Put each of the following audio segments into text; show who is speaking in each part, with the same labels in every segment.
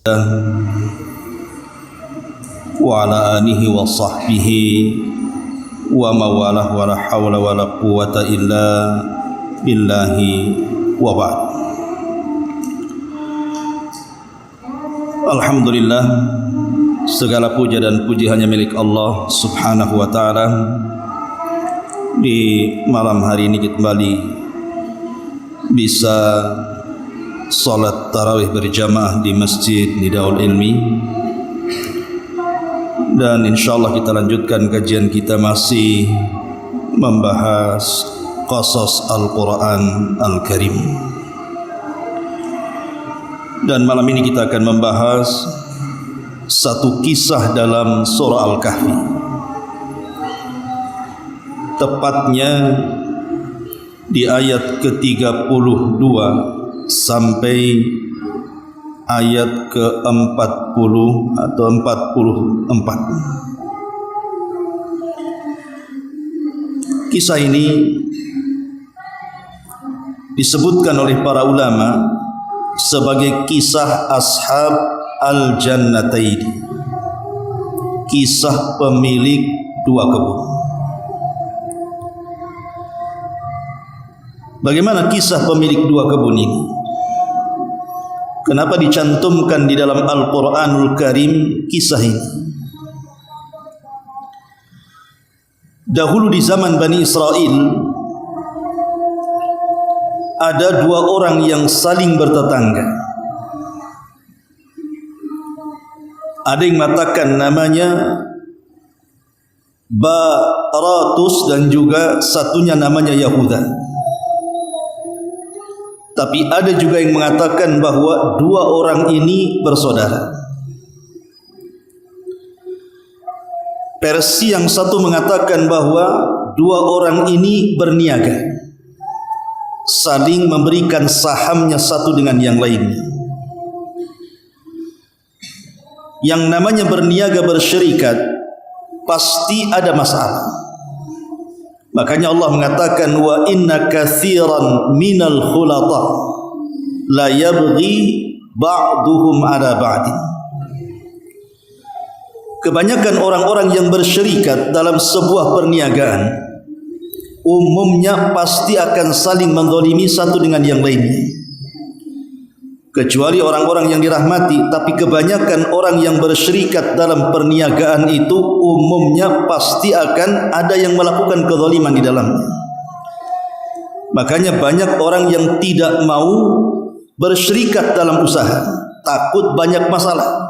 Speaker 1: wa ala alihi wa sahbihi wa mawalah wa la hawla wa la quwata illa billahi wa ba'd. Alhamdulillah, segala puja dan puji hanya milik Allah subhanahu wa ta'ala. Di malam hari ini kita kembali bisa salat tarawih berjamaah di Masjid Nidaul Ilmi, dan insyaallah kita lanjutkan kajian kita masih membahas qasas Al-Quran Al-Karim. Dan malam ini kita akan membahas satu kisah dalam surah Al-Kahfi, tepatnya di ayat ke-32 sampai ayat ke-40 atau 44. Kisah ini disebutkan oleh para ulama sebagai kisah Ashab Al-Jannatayn, kisah pemilik dua kebun. Bagaimana kisah pemilik dua kebun ini? Kenapa dicantumkan di dalam Al-Quranul Karim kisah ini? Dahulu di zaman Bani Israel ada dua orang yang saling bertetangga. Ada yang mengatakan namanya Baratus dan juga satunya namanya Yahuda. Tapi ada juga yang mengatakan bahwa dua orang ini bersaudara. Versi yang satu mengatakan bahwa dua orang ini berniaga, saling memberikan sahamnya satu dengan yang lainnya. Yang namanya berniaga bersyirikat pasti ada masalah. Makanya Allah mengatakan wa inna katsiran minal khulata la yabghi ba'duhum ala ba'din. Kebanyakan orang-orang yang bersyirikat dalam sebuah perniagaan umumnya pasti akan saling menzalimi satu dengan yang lainnya, kecuali orang-orang yang dirahmati. Tapi kebanyakan orang yang bersyirikat dalam perniagaan itu umumnya pasti akan ada yang melakukan kezaliman di dalamnya. Makanya banyak orang yang tidak mau bersyirikat dalam usaha, takut banyak masalah.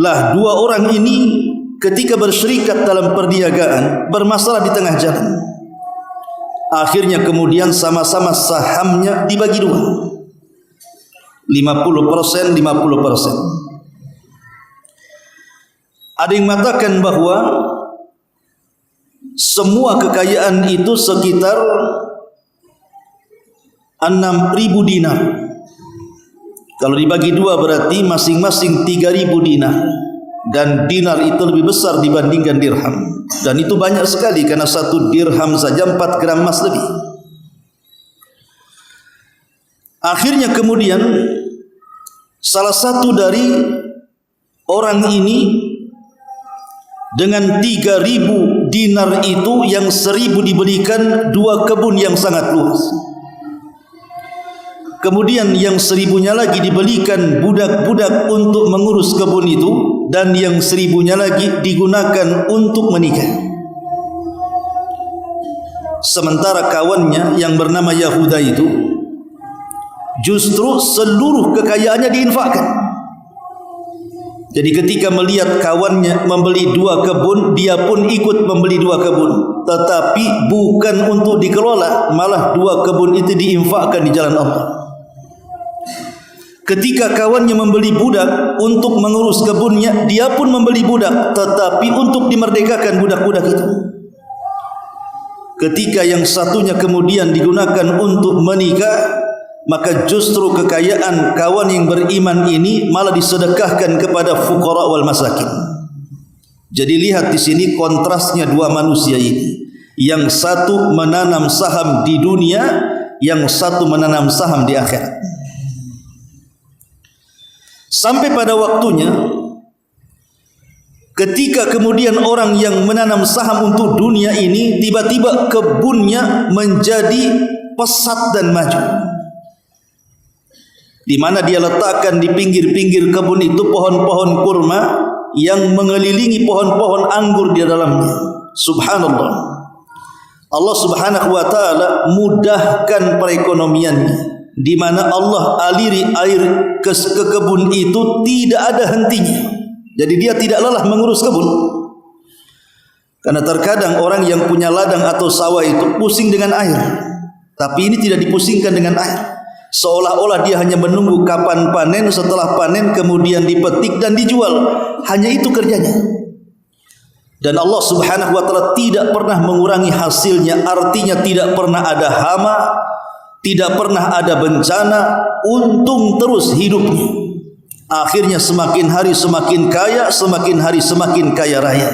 Speaker 1: Lah dua orang ini ketika bersyirikat dalam perniagaan bermasalah di tengah jalan. Akhirnya kemudian sama-sama sahamnya dibagi dua, 50%, 50%. Ada yang mengatakan bahwa semua kekayaan itu sekitar 6.000 dinar. Kalau dibagi dua berarti masing-masing 3.000 dinar. Dan dinar itu lebih besar dibandingkan dirham. Dan itu banyak sekali karena satu dirham saja 4 gram emas lebih. Akhirnya kemudian salah satu dari orang ini dengan 3.000 dinar itu yang 1.000 dibelikan dua kebun yang sangat luas. Kemudian yang 1.000-nya lagi dibelikan budak-budak untuk mengurus kebun itu, dan yang 1.000-nya lagi digunakan untuk menikah. Sementara kawannya yang bernama Yahuda itu justru seluruh kekayaannya diinfakkan. Jadi ketika melihat kawannya membeli dua kebun, dia pun ikut membeli dua kebun, tetapi bukan untuk dikelola, malah dua kebun itu diinfakkan di jalan Allah. Ketika kawannya membeli budak untuk mengurus kebunnya, dia pun membeli budak, tetapi untuk dimerdekakan budak-budak itu. Ketika yang satunya kemudian digunakan untuk menikah, maka justru kekayaan kawan yang beriman ini malah disedekahkan kepada fuqara wal masakin. Jadi lihat di sini kontrasnya dua manusia ini. Yang satu menanam saham di dunia, yang satu menanam saham di akhirat. Sampai pada waktunya ketika kemudian orang yang menanam saham untuk dunia ini tiba-tiba kebunnya menjadi pesat dan maju, di mana dia letakkan di pinggir-pinggir kebun itu pohon-pohon kurma yang mengelilingi pohon-pohon anggur di dalamnya. Subhanallah, Allah Subhanahu wa taala mudahkan perekonomiannya, di mana Allah aliri air ke kebun itu tidak ada hentinya. Jadi dia tidak lelah mengurus kebun. Karena terkadang orang yang punya ladang atau sawah itu pusing dengan air, tapi ini tidak dipusingkan dengan air. Seolah-olah dia hanya menunggu kapan panen, setelah panen kemudian dipetik dan dijual. Hanya itu kerjanya. Dan Allah Subhanahu wa taala tidak pernah mengurangi hasilnya. Artinya tidak pernah ada hama, tidak pernah ada bencana, untung terus hidupnya. Akhirnya semakin hari semakin kaya, semakin hari semakin kaya raya.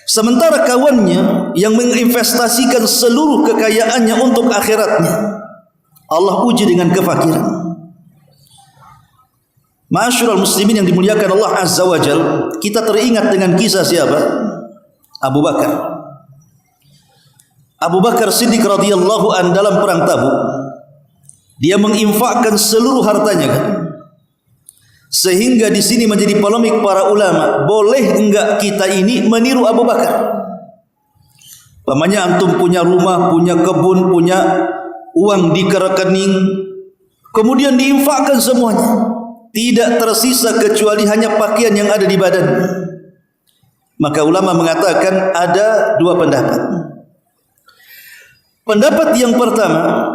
Speaker 1: Sementara kawannya yang menginvestasikan seluruh kekayaannya untuk akhiratnya, Allah uji dengan kefakiran. Ma'asyiral muslimin yang dimuliakan Allah Azza wa Jal, kita teringat dengan kisah siapa? Abu Bakar. Abu Bakar Siddiq radhiyallahu an dalam perang Tabuk, dia menginfakkan seluruh hartanya kan? Sehingga di sini menjadi polemik para ulama, boleh enggak kita ini meniru Abu Bakar? Pamannya antum punya rumah, punya kebun, punya uang di rekening, kemudian diinfakkan semuanya, tidak tersisa kecuali hanya pakaian yang ada di badan. Maka ulama mengatakan ada dua pendapat. Pendapat yang pertama,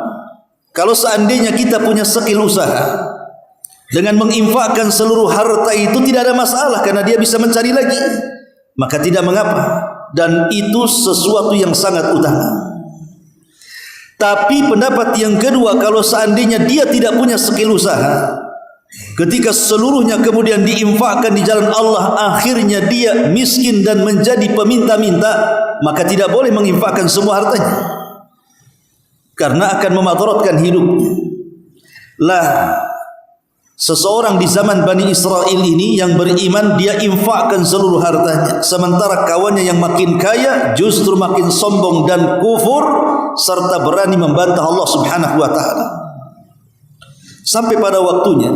Speaker 1: kalau seandainya kita punya skill usaha, dengan menginfakkan seluruh harta itu tidak ada masalah, karena dia bisa mencari lagi, maka tidak mengapa, dan itu sesuatu yang sangat utama. Tapi pendapat yang kedua, kalau seandainya dia tidak punya skill usaha, ketika seluruhnya kemudian diinfakkan di jalan Allah, akhirnya dia miskin dan menjadi peminta-minta, maka tidak boleh menginfakkan semua hartanya, karena akan memadaratkan hidupnya. Lah, seseorang di zaman Bani Israel ini yang beriman, dia infakkan seluruh hartanya, sementara kawannya yang makin kaya justru makin sombong dan kufur serta berani membantah Allah Subhanahu wa taala. Sampai pada waktunya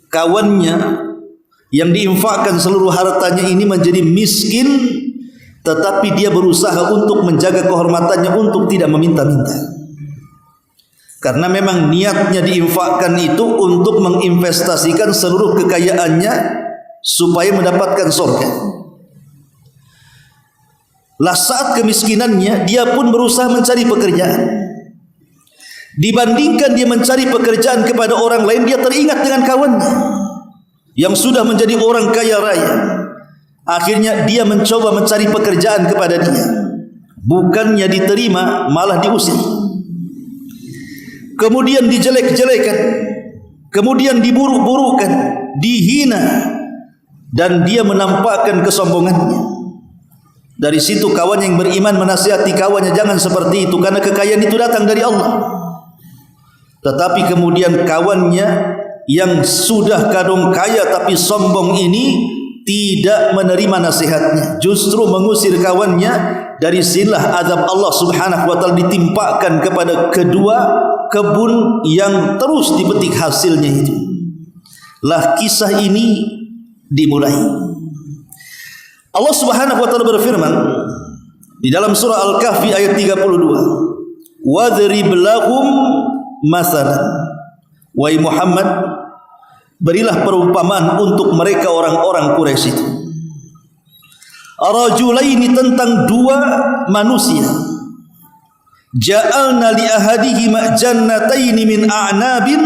Speaker 1: kawannya yang diinfakkan seluruh hartanya ini menjadi miskin, tetapi dia berusaha untuk menjaga kehormatannya, untuk tidak meminta-minta. Karena memang niatnya diinfakkan itu untuk menginvestasikan seluruh kekayaannya supaya mendapatkan surga. Lah saat kemiskinannya, dia pun berusaha mencari pekerjaan. Dibandingkan dia mencari pekerjaan kepada orang lain, dia teringat dengan kawannya yang sudah menjadi orang kaya raya. Akhirnya dia mencoba mencari pekerjaan kepada dia. Bukannya diterima, malah diusir. Kemudian dijelek-jelekan, kemudian diburuk-burukan, dihina, dan dia menampakkan kesombongannya. Dari situ kawan yang beriman menasihati kawannya, jangan seperti itu, karena kekayaan itu datang dari Allah. Tetapi kemudian kawannya yang sudah kadung kaya tapi sombong ini tidak menerima nasihatnya, justru mengusir kawannya. Dari sinilah azab Allah Subhanahu wa taala ditimpakan kepada kedua kebun yang terus dipetik hasilnya itu. Lah kisah ini dimulai. Allah Subhanahu wa taala berfirman di dalam surah Al-Kahfi ayat 32, "Wadrib lahum masalan." Wahai Muhammad, berilah perumpamaan untuk mereka orang-orang Quraisy itu. Rajulaini, tentang dua manusia. Ja'alna li ahadihima jannataini min a'nabin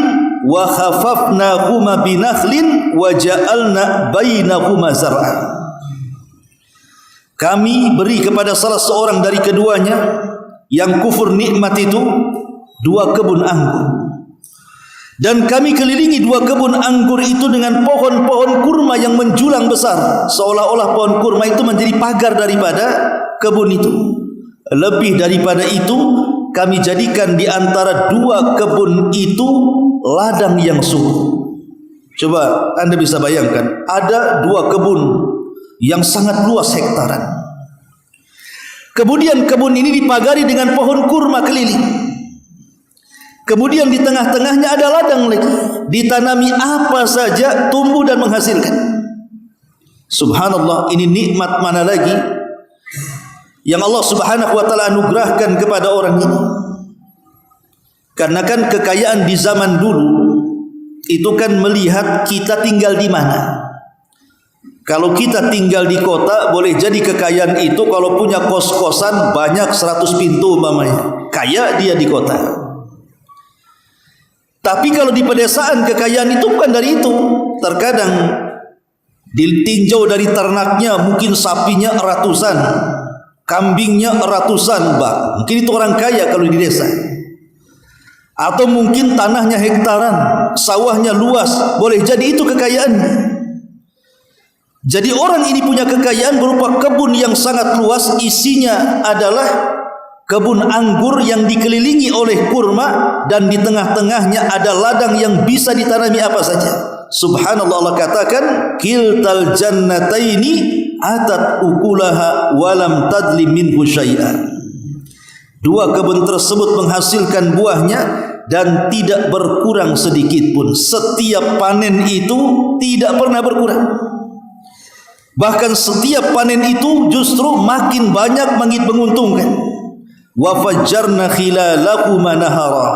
Speaker 1: wa khafafnahuma binakhlin wa ja'alna bainahuma zar'an. Kami beri kepada salah seorang dari keduanya yang kufur nikmat itu dua kebun anggur, dan kami kelilingi dua kebun anggur itu dengan pohon-pohon kurma yang menjulang besar, seolah-olah pohon kurma itu menjadi pagar daripada kebun itu. Lebih daripada itu, kami jadikan di antara dua kebun itu ladang yang subur. Coba Anda bisa bayangkan, ada 2 kebun yang sangat luas hektaran. Kemudian kebun ini dipagari dengan pohon kurma keliling. Kemudian di tengah-tengahnya ada ladang lagi, ditanami apa saja tumbuh dan menghasilkan. Subhanallah, ini nikmat mana lagi yang Allah Subhanahu wa taala anugerahkan kepada orang ini. Karena kan kekayaan di zaman dulu itu kan melihat kita tinggal di mana. Kalau kita tinggal di kota, boleh jadi kekayaan itu kalau punya kos-kosan banyak 100 pintu umpamanya, kaya dia di kota. Tapi kalau di pedesaan kekayaan itu bukan dari itu. Terkadang ditinjau dari ternaknya, mungkin sapinya ratusan, kambingnya ratusan, mungkin itu orang kaya kalau di desa. Atau mungkin tanahnya hektaran, sawahnya luas, boleh jadi itu kekayaannya. Jadi orang ini punya kekayaan berupa kebun yang sangat luas, isinya adalah kebun anggur yang dikelilingi oleh kurma, dan di tengah-tengahnya ada ladang yang bisa ditanami apa saja. Subhanallah, Allah katakan kiltal jannataini atat ukulaha walam tadlim minhu syai'an. 2 kebun tersebut menghasilkan buahnya dan tidak berkurang sedikit pun. Setiap panen itu tidak pernah berkurang. Bahkan setiap panen itu justru makin banyak, makin menguntungkan. Wa fajjarna khilalahu manahara,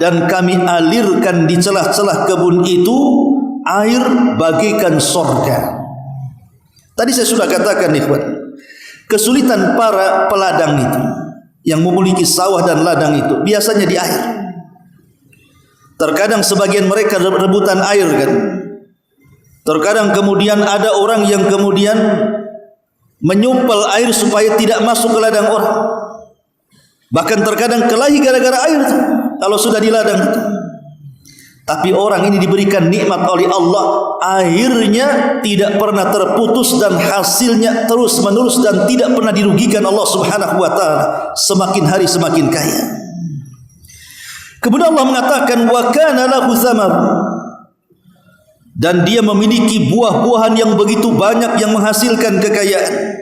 Speaker 1: dan kami alirkan di celah-celah kebun itu air bagaikan sorga. Tadi saya sudah katakan ikhwan, kesulitan para peladang itu yang memiliki sawah dan ladang itu biasanya di air. Terkadang sebagian mereka rebutan air kan. Terkadang kemudian ada orang yang kemudian menyumpel air supaya tidak masuk ke ladang orang. Bahkan terkadang kelahi gara-gara air itu, kalau sudah di ladang itu. Tapi orang ini diberikan nikmat oleh Allah, airnya tidak pernah terputus dan hasilnya terus menerus dan tidak pernah dirugikan Allah Subhanahu wa taala. Semakin hari semakin kaya. Kemudian Allah mengatakan wa kana lahu thamar, dan dia memiliki buah-buahan yang begitu banyak yang menghasilkan kekayaan.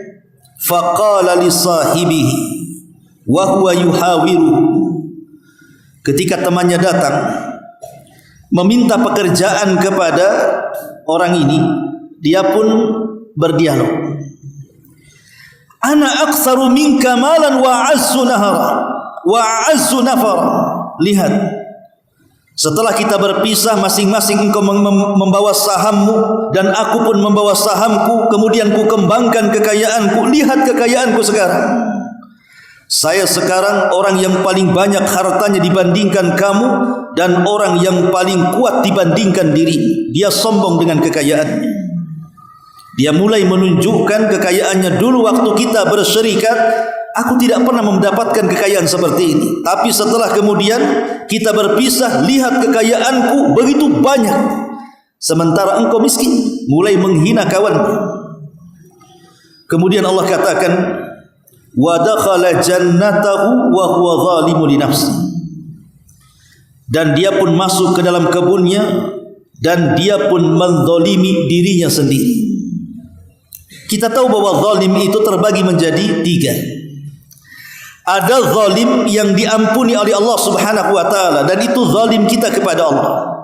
Speaker 1: Faqala li sahibihi wa huwa yuhawiru, ketika temannya datang meminta pekerjaan kepada orang ini, dia pun berdialog. Ana aktsaru minka malan wa a'azzu nahara wa a'azzu nafara. Lihat, setelah kita berpisah, masing-masing engkau membawa sahammu dan aku pun membawa sahamku, kemudian ku kembangkan kekayaanku. Lihat kekayaanku sekarang. Saya sekarang orang yang paling banyak hartanya dibandingkan kamu, dan orang yang paling kuat dibandingkan diri. Dia sombong dengan kekayaannya. Dia mulai menunjukkan kekayaannya. Dulu waktu kita berserikat, aku tidak pernah mendapatkan kekayaan seperti ini. Tapi setelah kemudian kita berpisah, lihat kekayaanku begitu banyak, sementara engkau miskin. Mulai menghina kawannya. Kemudian Allah katakan wa dakhala jannatahu wa huwa zalimun li nafsi, dan dia pun masuk ke dalam kebunnya dan dia pun menzalimi dirinya sendiri. Kita tahu bahwa zalim itu terbagi menjadi 3. Ada zalim yang diampuni oleh Allah Subhanahu wa taala, dan itu zalim kita kepada Allah.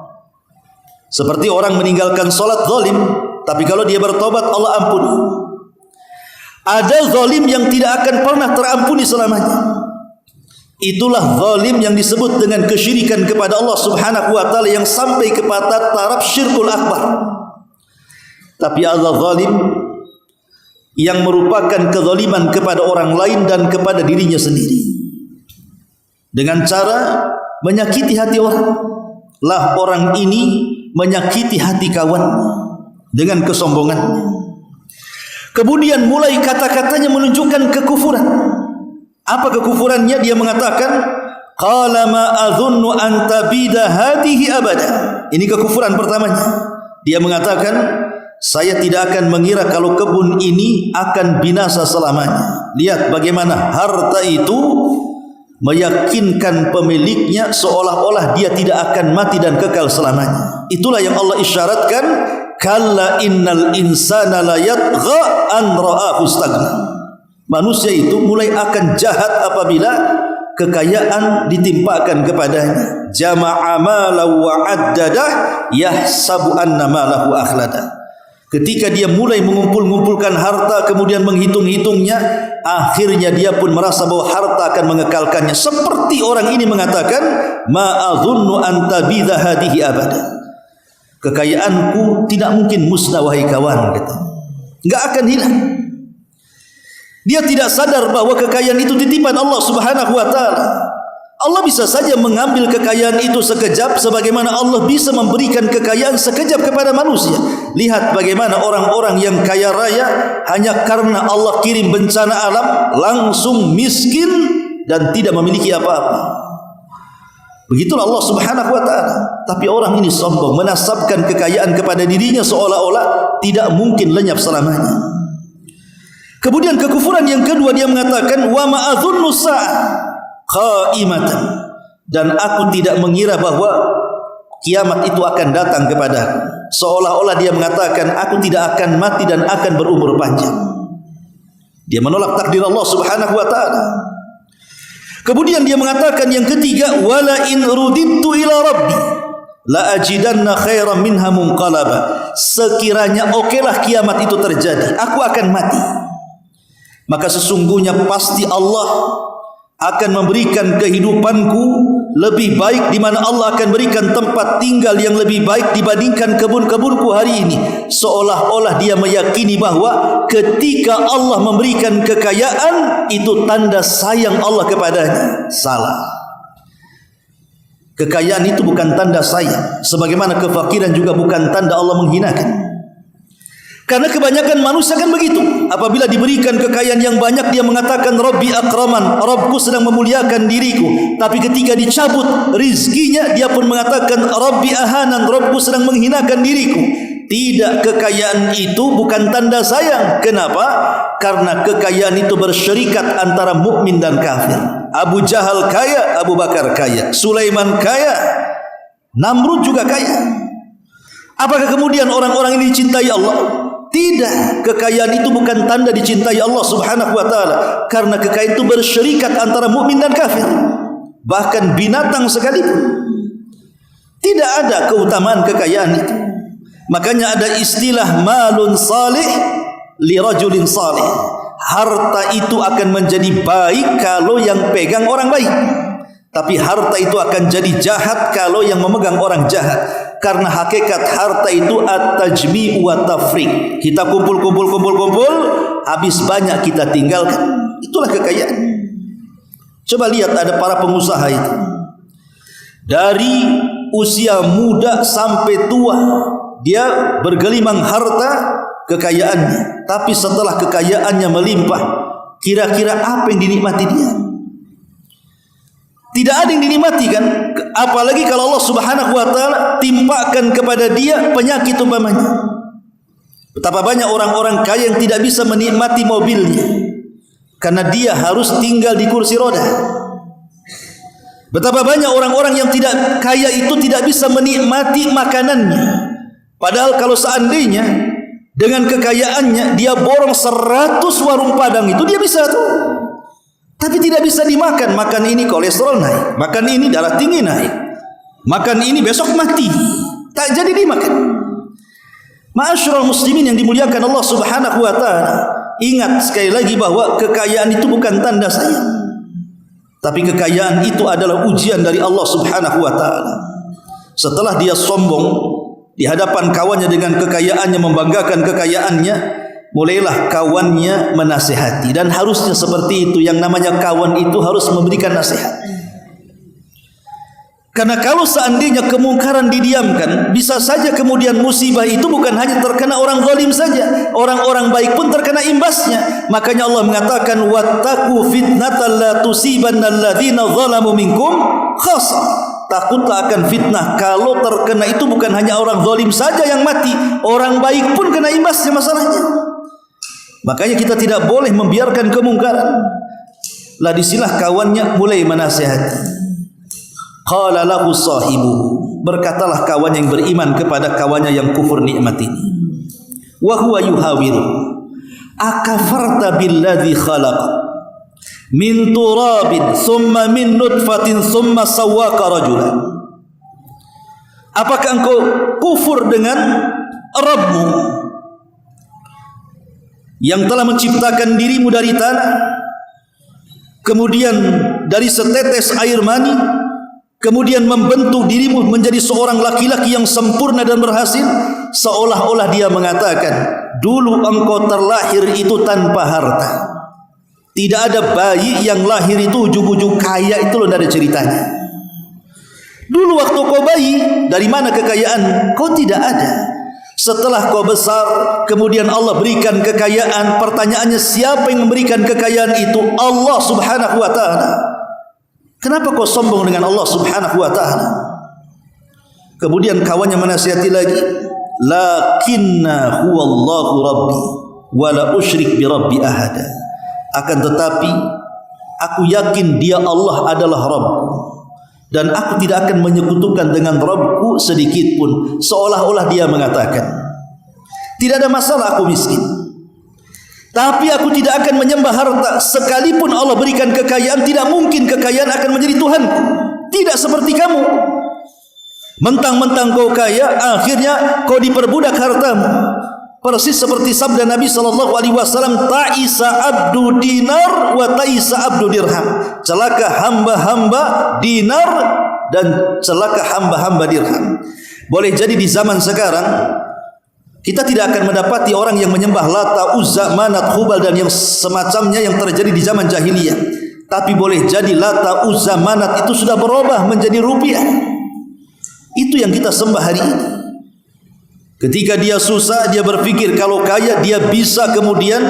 Speaker 1: Seperti orang meninggalkan salat zalim, tapi kalau dia bertobat Allah ampuni. Ada zalim yang tidak akan pernah terampuni selamanya. Itulah zalim yang disebut dengan kesyirikan kepada Allah Subhanahu wa taala, yang sampai kepada taraf syirkul akbar. Tapi ada zalim yang merupakan kezaliman kepada orang lain dan kepada dirinya sendiri, dengan cara menyakiti hati orang. Lah orang ini menyakiti hati kawannya dengan kesombongannya. Kemudian mulai kata-katanya menunjukkan kekufuran. Apa kekufurannya? Dia mengatakan qala ma adhunnu an tabida hadhihi abada. Ini kekufuran pertamanya. Dia mengatakan, saya tidak akan mengira kalau kebun ini akan binasa selamanya. Lihat bagaimana harta itu meyakinkan pemiliknya seolah-olah dia tidak akan mati dan kekal selamanya. Itulah yang Allah isyaratkan, kalla innal insana la yatgha an ra'ahu istaghna. Manusia itu mulai akan jahat apabila kekayaan ditimpakan kepadanya. Jama'a malahu wa 'addadah yahsabu anna malahu akhlada. Ketika dia mulai mengumpul-ngumpulkan harta kemudian menghitung-hitungnya, akhirnya dia pun merasa bahwa harta akan mengekalkannya. Seperti orang ini mengatakan, ma adzunnu an tabidha hadhihi abada. Kekayaanku tidak mungkin musnah wahai kawan, kata. Enggak akan hilang. Dia tidak sadar bahwa kekayaan itu titipan Allah Subhanahu wa taala. Allah bisa saja mengambil kekayaan itu sekejap, sebagaimana Allah bisa memberikan kekayaan sekejap kepada manusia. Lihat bagaimana orang-orang yang kaya raya hanya karena Allah kirim bencana alam langsung miskin dan tidak memiliki apa-apa. Begitulah Allah Subhanahu wa taala. Tapi orang ini sombong, menasabkan kekayaan kepada dirinya seolah-olah tidak mungkin lenyap selamanya. Kemudian kekufuran yang kedua, dia mengatakan wa ma adzunnu sa'ah qaimatan, dan aku tidak mengira bahwa kiamat itu akan datang kepadaku. Seolah-olah dia mengatakan aku tidak akan mati dan akan berumur panjang. Dia menolak takdir Allah Subhanahu wa taala. Kemudian dia mengatakan yang ketiga, wala in rudittu ila rabbi la ajidanna khairan minha munqalaba. Sekiranya okelah kiamat itu terjadi, aku akan mati, maka sesungguhnya pasti Allah akan memberikan kehidupanku lebih baik, di mana Allah akan berikan tempat tinggal yang lebih baik dibandingkan kebun-kebunku hari ini. Seolah-olah dia meyakini bahwa ketika Allah memberikan kekayaan itu tanda sayang Allah kepadanya. Salah. Kekayaan itu bukan tanda sayang, sebagaimana kefakiran juga bukan tanda Allah menghinakan. Karena kebanyakan manusia kan begitu. Apabila diberikan kekayaan yang banyak, dia mengatakan Rabbi akraman, Rabbku sedang memuliakan diriku. Tapi ketika dicabut rizkinya, dia pun mengatakan Rabbi ahanan, Rabbku sedang menghinakan diriku. Tidak, kekayaan itu bukan tanda sayang. Kenapa? Karena kekayaan itu bersyarikat antara mukmin dan kafir. Abu Jahal kaya, Abu Bakar kaya, Sulaiman kaya, Namrud juga kaya. Apakah kemudian orang-orang ini dicintai Allah? Tidak, kekayaan itu bukan tanda dicintai Allah Subhanahu wa taala, karena kekayaan itu bersyarikat antara mukmin dan kafir. Bahkan binatang sekalipun tidak ada keutamaan kekayaan itu. Makanya ada istilah malun salih li rajulin salih. Harta itu akan menjadi baik kalau yang pegang orang baik, tapi harta itu akan jadi jahat kalau yang memegang orang jahat. Karena hakikat harta itu at-tajmi' wa tafriq. Kita kumpul, habis banyak kita tinggalkan. Itulah kekayaan. Coba lihat, ada para pengusaha itu, dari usia muda sampai tua dia bergelimang harta kekayaannya. Tapi setelah kekayaannya melimpah, kira-kira apa yang dinikmati dia? Tidak ada yang dinikmati kan? Apalagi kalau Allah Subhanahu wa taala timpakan kepada dia penyakit umpamanya. Betapa banyak orang-orang kaya yang tidak bisa menikmati mobilnya karena dia harus tinggal di kursi roda. Betapa banyak orang-orang yang tidak kaya itu tidak bisa menikmati makanannya. Padahal kalau seandainya dengan kekayaannya dia borong 100 warung Padang, itu dia bisa tuh. Tapi tidak bisa dimakan. Makan ini kolesterol naik, makan ini darah tinggi naik, makan ini besok mati, tak jadi dimakan. Ma'asyiral muslimin yang dimuliakan Allah Subhanahu wa taala, ingat sekali lagi bahwa kekayaan itu bukan tanda sayang, tapi kekayaan itu adalah ujian dari Allah Subhanahu wa taala. Setelah dia sombong di hadapan kawannya dengan kekayaannya, membanggakan kekayaannya, mulailah kawannya menasihati. Dan harusnya seperti itu, yang namanya kawan itu harus memberikan nasihat. Karena kalau seandainya kemungkaran didiamkan, bisa saja kemudian musibah itu bukan hanya terkena orang zalim saja, orang-orang baik pun terkena imbasnya. Makanya Allah mengatakan wattaqu fitnatan la tusibanna alladzina zalamu minkum khassah. Takutlah akan fitnah, kalau terkena itu bukan hanya orang zalim saja yang mati, orang baik pun kena imbasnya masalahnya. Makanya kita tidak boleh membiarkan kemungkaran. Lah disilah kawannya mulai menasihati. Qala lahu sahibuhu, berkatalah kawan yang beriman kepada kawannya yang kufur nikmat ini. Wa huwa yuhawiru, akafarta billadzi khalaq min turabin thumma min nutfatin thumma sawwaka rajulan. Apakah engkau kufur dengan Rabbmu yang telah menciptakan dirimu dari tanah, kemudian dari setetes air mani, kemudian membentuk dirimu menjadi seorang laki-laki yang sempurna dan berhasil? Seolah-olah dia mengatakan, dulu engkau terlahir itu tanpa harta. Tidak ada bayi yang lahir itu ujung-ujung kaya, itu loh, dari ceritanya. Dulu waktu kau bayi, dari mana kekayaan? Kau tidak ada. Setelah kau besar, kemudian Allah berikan kekayaan. Pertanyaannya, siapa yang memberikan kekayaan itu? Allah subhanahu wa ta'ala. Kenapa kau sombong dengan Allah subhanahu wa ta'ala? Kemudian kawannya menasihati lagi, lakinna huwallahu rabbi wa la usyrik bi rabbi ahada. Akan tetapi aku yakin dia Allah adalah Rabbku, dan aku tidak akan menyekutukan dengan Rabbku sedikit pun. Seolah-olah dia mengatakan, tidak ada masalah aku miskin, tapi aku tidak akan menyembah harta. Sekalipun Allah berikan kekayaan, tidak mungkin kekayaan akan menjadi Tuhanku. Tidak seperti kamu, mentang-mentang kau kaya, akhirnya kau diperbudak hartamu. Persis seperti sabda Nabi SAW, ta'isa abdu dinar wa ta'isa abdu dirham. Celaka hamba-hamba dinar dan celaka hamba-hamba dirham. Boleh jadi di zaman sekarang kita tidak akan mendapati orang yang menyembah Lata, Uzza, Manat, Hubal dan yang semacamnya yang terjadi di zaman jahiliyah. Tapi boleh jadi Lata, Uzza, Manat itu sudah berubah menjadi rupiah. Itu yang kita sembah hari ini. Ketika dia susah, dia berpikir kalau kaya dia bisa kemudian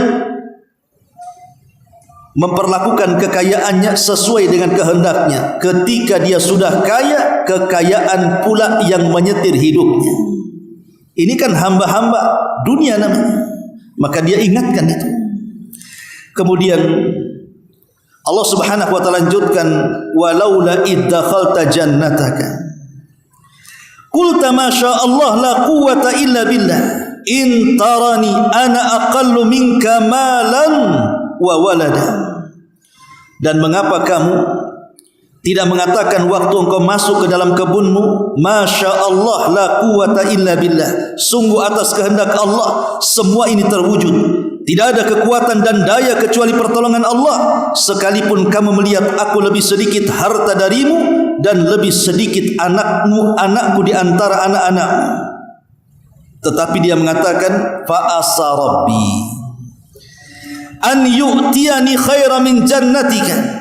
Speaker 1: memperlakukan kekayaannya sesuai dengan kehendaknya. Ketika dia sudah kaya, kekayaan pula yang menyetir hidupnya. Ini kan hamba-hamba dunia namanya. Maka dia ingatkan itu. Kemudian Allah subhanahu wa ta'ala lanjutkan, walaula iddakhalta jannataka qulta ma sya Allah la quwwata illa billah in tarani ana aqallu minka malan wa walada. Dan mengapa kamu tidak mengatakan waktu engkau masuk ke dalam kebunmu, masya Allah la quwwata illa billah, sungguh atas kehendak Allah semua ini terwujud, tidak ada kekuatan dan daya kecuali pertolongan Allah. Sekalipun kamu melihat aku lebih sedikit harta darimu dan lebih sedikit anakku di antara anak-anakmu, tetapi dia mengatakan fa asa rabbi an yu'tiyani khaira min jannatika,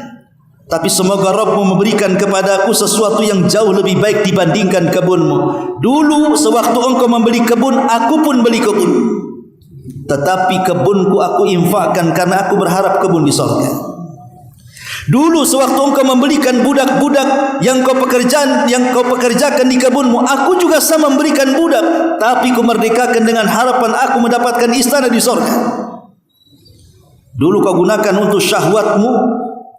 Speaker 1: tapi semoga Rabbmu memberikan kepadaku sesuatu yang jauh lebih baik dibandingkan kebunmu. Dulu sewaktu engkau membeli kebun, aku pun beli kebun, tetapi kebunku aku infakkan karena aku berharap kebun di surga. Dulu sewaktu engkau memberikan budak-budak yang kau pekerjakan di kebunmu, aku juga sama memberikan budak, tapi ku merdekakan dengan harapan aku mendapatkan istana di surga. Dulu kau gunakan untuk syahwatmu,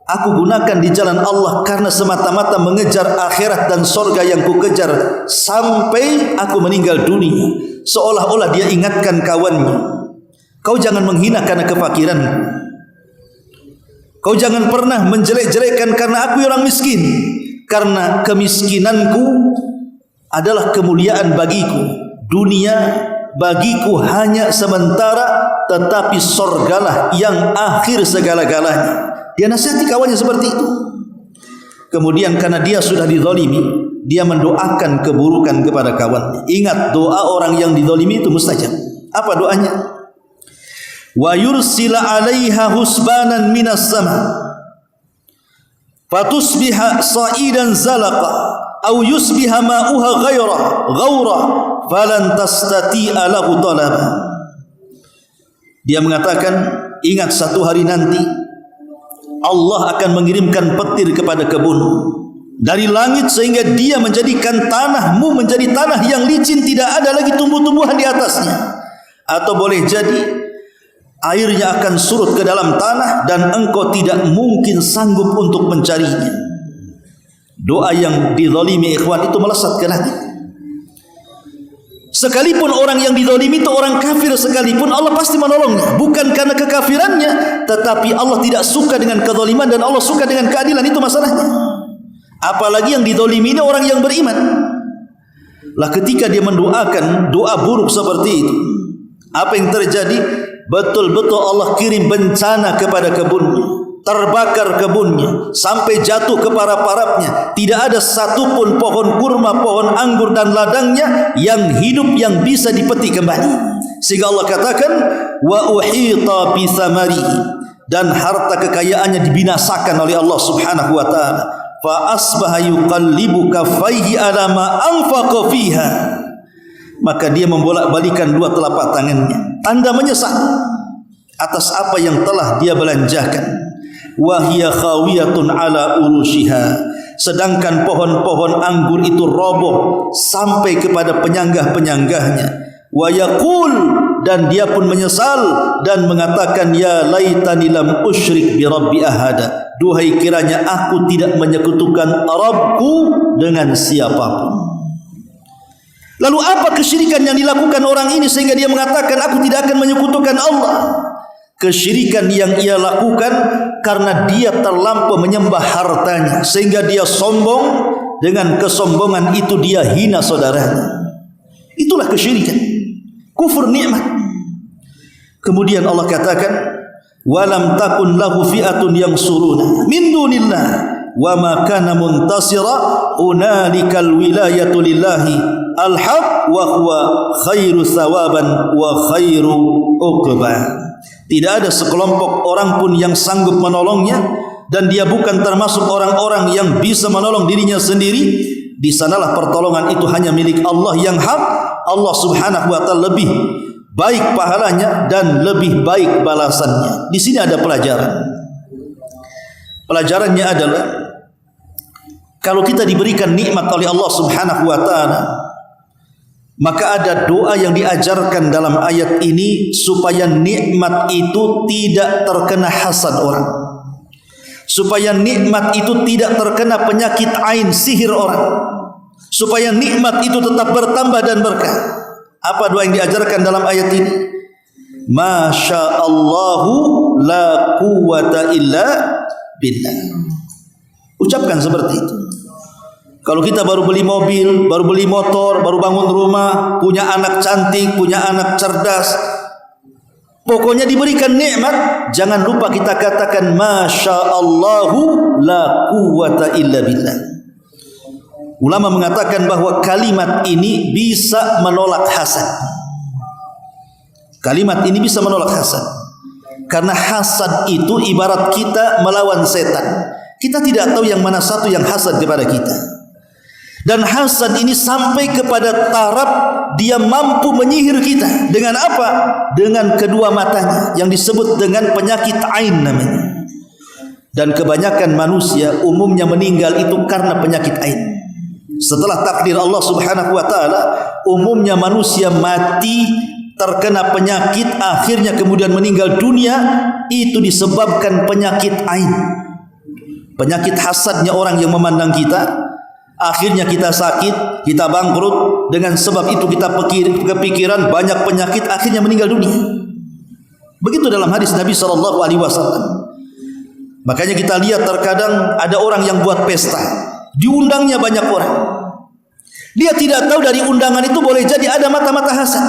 Speaker 1: aku gunakan di jalan Allah karena semata-mata mengejar akhirat dan surga yang ku kejar sampai aku meninggal dunia. Seolah-olah dia ingatkan kawannya, kau jangan menghina karena kefakiranmu. Kau jangan pernah menjelek-jelekkan karena aku orang miskin, karena kemiskinanku adalah kemuliaan bagiku. Dunia bagiku hanya sementara, tetapi surgalah yang akhir segala-galanya. Dia nasihati kawannya seperti itu. Kemudian karena dia sudah dizalimi, dia mendoakan keburukan kepada kawannya. Ingat, doa orang yang dizalimi itu mustajab. Apa doanya? Wa yursila 'alaiha husbanan minas sama fatusbiha sa'idan zalaqa aw yusbiha ma'uha ghaura falan tastati'a lahu talaba. Dia mengatakan, ingat satu hari nanti Allah akan mengirimkan petir kepada kebunmu dari langit sehingga dia menjadikan tanahmu menjadi tanah yang licin, tidak ada lagi tumbuh-tumbuhan di atasnya. Atau boleh jadi airnya akan surut ke dalam tanah dan engkau tidak mungkin sanggup untuk mencarinya. Doa yang dizalimi ikhwan itu melesat ke langit. Sekalipun orang yang dizalimi itu orang kafir sekalipun, Allah pasti menolongnya. Bukan karena kekafirannya, tetapi Allah tidak suka dengan kezaliman dan Allah suka dengan keadilan. Itu masalahnya. Apalagi yang dizalimi ini orang yang beriman. Lah ketika dia mendoakan doa buruk seperti itu, apa yang terjadi? Betul-betul Allah kirim bencana kepada kebunnya. Terbakar kebunnya sampai jatuh ke para-parapnya. Tidak ada satupun pohon kurma, pohon anggur dan ladangnya yang hidup yang bisa dipetik kembali. Sehingga Allah katakan wa uhita bi thamarihi, dan harta kekayaannya dibinasakan oleh Allah Subhanahu wa taala. Fa asbaha yuqallibu kaffaihi ala ma anfaqa fiha, maka dia membolak-balikan dua telapak tangannya, tanda menyesal atas apa yang telah dia belanjakan. Wa hiya khawiyatun ala urushiha, sedangkan pohon-pohon anggur itu roboh sampai kepada penyanggah-penyanggahnya. Wa yaqul, dan dia pun menyesal dan mengatakan ya laitani lam usyrik bi rabbi ahada, duhai kiranya aku tidak menyekutukan Rabbku dengan siapapun. Lalu apa kesyirikan yang dilakukan orang ini sehingga dia mengatakan aku tidak akan menyekutukan Allah? Kesyirikan yang ia lakukan karena dia terlampau menyembah hartanya sehingga dia sombong. Dengan kesombongan itu dia hina saudaranya. Itulah kesyirikan, kufur nikmat. Kemudian Allah katakan walam takun lahu fi'atun yansuruna min dunillah wa ma kana muntasira unalikal wilayatu lillahi al-haq wa huwa khairu thawaban wa khairu uqba. Tidak ada sekelompok orang pun yang sanggup menolongnya, dan dia bukan termasuk orang-orang yang bisa menolong dirinya sendiri. Di sanalah pertolongan itu hanya milik Allah yang hak. Allah Subhanahu wa taala lebih baik pahalanya dan lebih baik balasannya. Di sini ada pelajaran. Pelajarannya adalah kalau kita diberikan nikmat oleh Allah Subhanahu wa taala, maka ada doa yang diajarkan dalam ayat ini supaya nikmat itu tidak terkena hasad orang, supaya nikmat itu tidak terkena penyakit ain sihir orang, supaya nikmat itu tetap bertambah dan berkah. Apa doa yang diajarkan dalam ayat ini? Masya Allahu la quwwata illa billah. Ucapkan seperti itu. Kalau kita baru beli mobil, baru beli motor, baru bangun rumah, punya anak cantik, punya anak cerdas, pokoknya diberikan nikmat, jangan lupa kita katakan Masya Allahu la quwwata illa billah. Ulama mengatakan bahwa kalimat ini bisa menolak hasad. Kalimat ini bisa menolak hasad, karena hasad itu ibarat kita melawan setan. Kita tidak tahu yang mana satu yang hasad kepada kita. Dan hasad ini sampai kepada taraf dia mampu menyihir kita. Dengan apa? Dengan kedua matanya, yang disebut dengan penyakit ain namanya. Dan kebanyakan manusia umumnya meninggal itu karena penyakit ain. Setelah takdir Allah Subhanahu wa taala, umumnya manusia mati terkena penyakit, akhirnya kemudian meninggal dunia, itu disebabkan penyakit ain. Penyakit hasadnya orang yang memandang kita. Akhirnya kita sakit, kita bangkrut. Dengan sebab itu kita kepikiran banyak penyakit, akhirnya meninggal dunia. Begitu dalam hadis Nabi SAW. Makanya kita lihat terkadang ada orang yang buat pesta, diundangnya banyak orang. Dia tidak tahu dari undangan itu boleh jadi ada mata-mata hasad.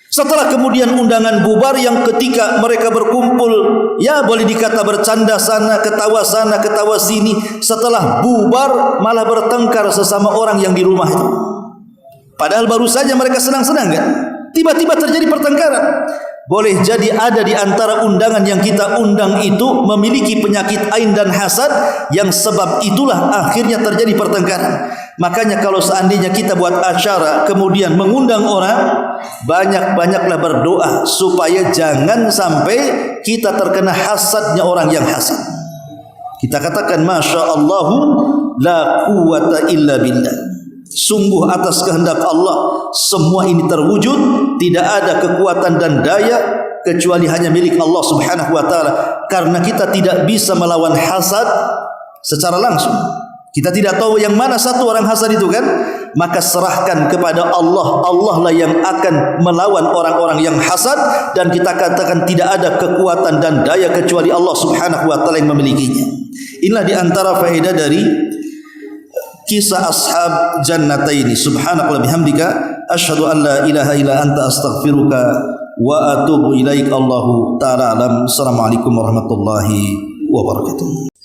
Speaker 1: Setelah kemudian undangan bubar, yang ketika mereka berkumpul, ya boleh dikata bercanda sana, ketawa sini. Setelah bubar malah bertengkar sesama orang yang di rumah itu. Padahal baru saja mereka senang-senang kan? Tiba-tiba terjadi pertengkaran. Boleh jadi ada di antara undangan yang kita undang itu memiliki penyakit ain dan hasad, yang sebab itulah akhirnya terjadi pertengkaran. Makanya kalau seandainya kita buat acara kemudian mengundang orang, banyak-banyaklah berdoa supaya jangan sampai kita terkena hasadnya orang yang hasad. Kita katakan Masya Allahu la quwwata illa billah. Sungguh atas kehendak Allah semua ini terwujud, tidak ada kekuatan dan daya kecuali hanya milik Allah Subhanahu wa taala, karena kita tidak bisa melawan hasad secara langsung. Kita tidak tahu yang mana satu orang hasad itu kan, maka serahkan kepada Allah. Allah lah yang akan melawan orang-orang yang hasad, dan kita katakan tidak ada kekuatan dan daya kecuali Allah Subhanahu wa taala yang memilikinya. Inilah di antara faedah dari kisah ashab jannataini. Subhanakallahumma bihamdika asyhadu an la ilaha illa anta astaghfiruka wa atubu ilaik. Allahu ta'ala alam. Assalamualaikum warahmatullahi wabarakatuh.